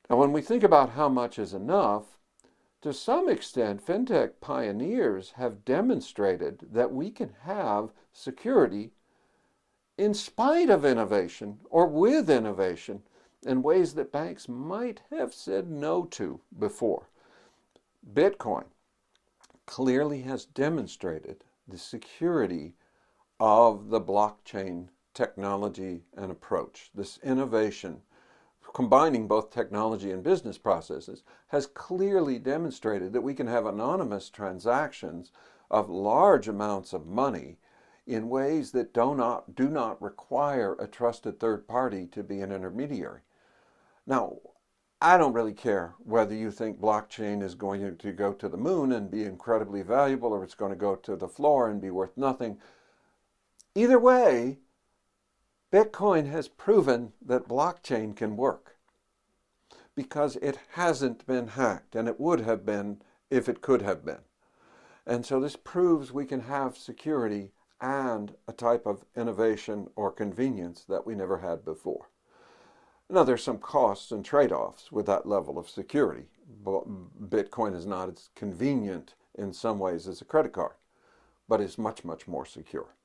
Now, when we think about how much is enough, to some extent, fintech pioneers have demonstrated that we can have security in spite of innovation or with innovation in ways that banks might have said no to before. Bitcoin clearly has demonstrated the security of the blockchain technology and approach. This innovation, combining both technology and business processes, has clearly demonstrated that we can have anonymous transactions of large amounts of money in ways that do not require a trusted third party to be an intermediary. Now, I don't really care whether you think blockchain is going to go to the moon and be incredibly valuable or it's going to go to the floor and be worth nothing. Either way, Bitcoin has proven that blockchain can work because it hasn't been hacked, and it would have been if it could have been. And so this proves we can have security and a type of innovation or convenience that we never had before. Now, there's some costs and trade-offs with that level of security. Bitcoin is not as convenient in some ways as a credit card, but is much, much more secure.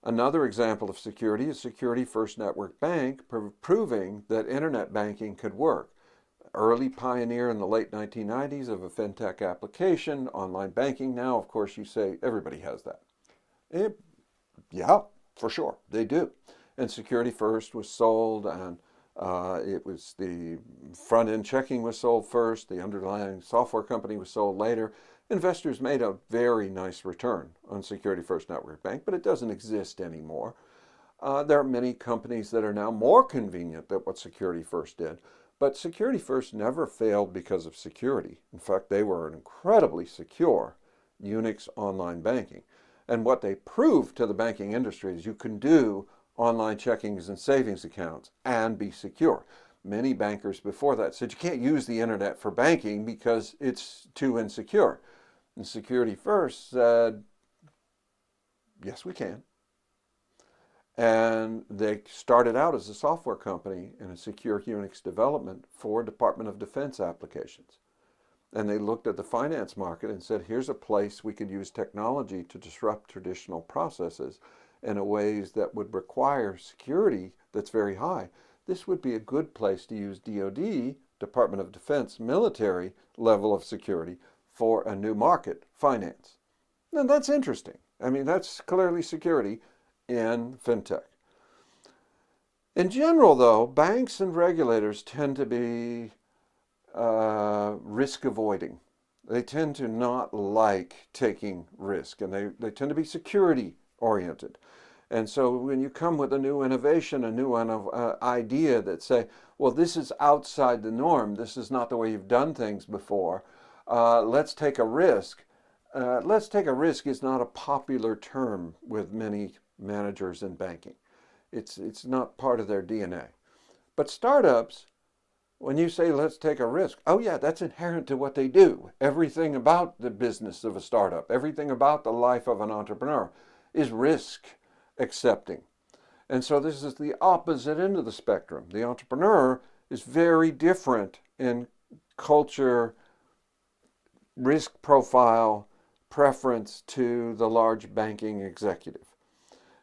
Another example of security is Security First Network Bank proving that internet banking could work. Early pioneer in the late 1990s of a fintech application, online banking. Now, of course, you say everybody has that. Yeah, for sure, they do. And Security First was sold, and it was the front-end checking was sold first, the underlying software company was sold later. Investors made a very nice return on Security First Network Bank, but it doesn't exist anymore. There are many companies that are now more convenient than what Security First did, but Security First never failed because of security. In fact, they were an incredibly secure Unix online banking. And what they proved to the banking industry is you can do online checkings and savings accounts and be secure. Many bankers before that said you can't use the internet for banking because it's too insecure. And Security First said, yes, we can. And they started out as a software company in a secure Unix development for Department of Defense applications. And they looked at the finance market and said, here's a place we could use technology to disrupt traditional processes in ways that would require security that's very high. This would be a good place to use DoD, Department of Defense, military level of security for a new market, finance. Now that's interesting. I mean, that's clearly security in fintech. In general, though, banks and regulators tend to be risk avoiding. They tend to not like taking risk, and they tend to be security oriented. And so when you come with a new innovation, a new idea that say, well, this is outside the norm, this is not the way you've done things before, let's take a risk. Let's take a risk is not a popular term with many managers in banking. It's not part of their DNA. But startups, when you say let's take a risk, oh yeah, that's inherent to what they do. Everything about the business of a startup, everything about the life of an entrepreneur is risk accepting. And so this is the opposite end of the spectrum. The entrepreneur is very different in culture, risk profile, preference to the large banking executive.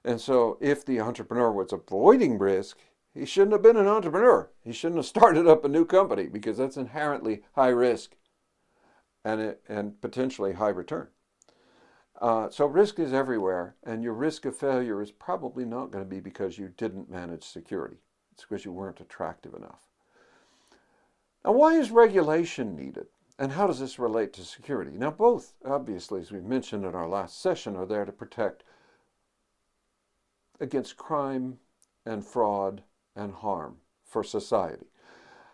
And so if the entrepreneur was avoiding risk, he shouldn't have been an entrepreneur. He shouldn't have started up a new company because that's inherently high risk and potentially high return. So risk is everywhere, and your risk of failure is probably not going to be because you didn't manage security. It's because you weren't attractive enough. Now, why is regulation needed? And how does this relate to security? Now, both, obviously, as we mentioned in our last session, are there to protect against crime and fraud and harm for society.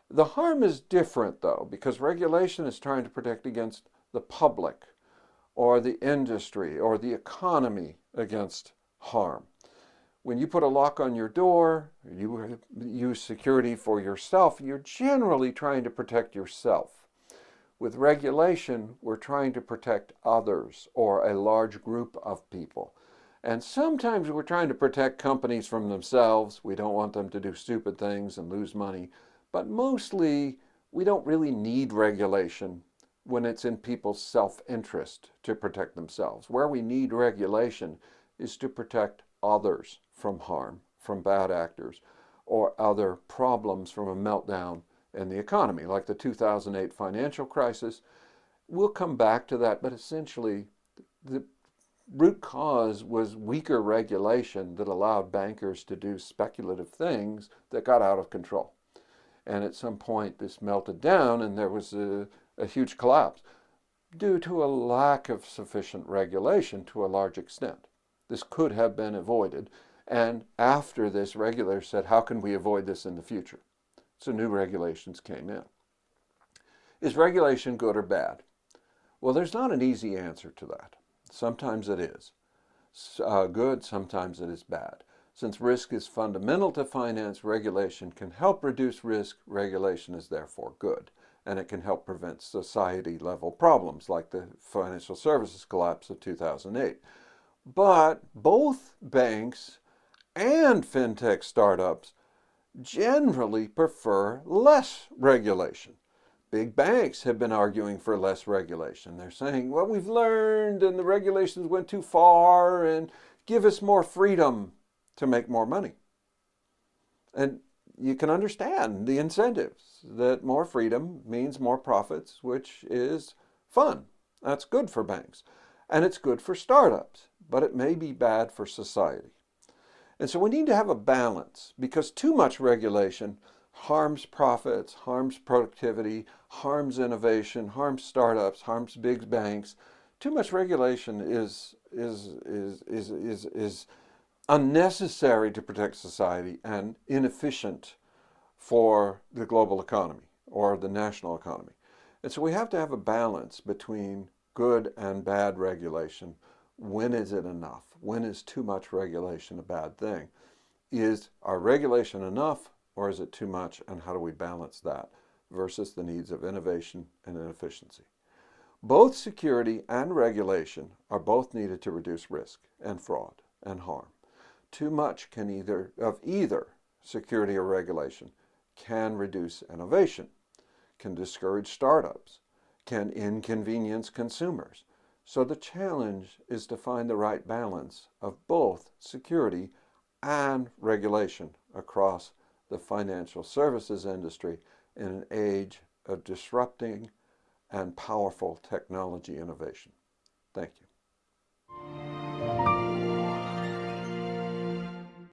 The harm is different, though, because regulation is trying to protect against the public or the industry or the economy against harm. When you put a lock on your door, you use security for yourself, you're generally trying to protect yourself. With regulation, we're trying to protect others or a large group of people. And sometimes we're trying to protect companies from themselves. We don't want them to do stupid things and lose money. But mostly we don't really need regulation when it's in people's self-interest to protect themselves. Where we need regulation is to protect others from harm, from bad actors, or other problems from a meltdown in the economy, like the 2008 financial crisis. We'll come back to that, but essentially the root cause was weaker regulation that allowed bankers to do speculative things that got out of control. And at some point this melted down and there was a huge collapse due to a lack of sufficient regulation to a large extent. This could have been avoided. And after this, regulators said, how can we avoid this in the future? So new regulations came in. Is regulation good or bad? Well, there's not an easy answer to that. Sometimes it is good, sometimes it is bad. Since risk is fundamental to finance, regulation can help reduce risk. Regulation is therefore good, and it can help prevent society-level problems like the financial services collapse of 2008. But both banks and fintech startups generally prefer less regulation. Big banks have been arguing for less regulation. They're saying, well, we've learned and the regulations went too far and give us more freedom to make more money. And you can understand the incentives that more freedom means more profits, which is fun. That's good for banks. And it's good for startups, but it may be bad for society. And so we need to have a balance, because too much regulation harms profits, harms productivity, harms innovation, harms startups, harms big banks. Too much regulation is unnecessary to protect society and inefficient for the global economy or the national economy. And so we have to have a balance between good and bad regulation. When is it enough? When is too much regulation a bad thing? Is our regulation enough, or is it too much, and how do we balance that versus the needs of innovation and inefficiency? Both security and regulation are both needed to reduce risk and fraud and harm. Too much of either security or regulation can reduce innovation, can discourage startups, can inconvenience consumers. So the challenge is to find the right balance of both security and regulation across the financial services industry in an age of disrupting and powerful technology innovation. Thank you.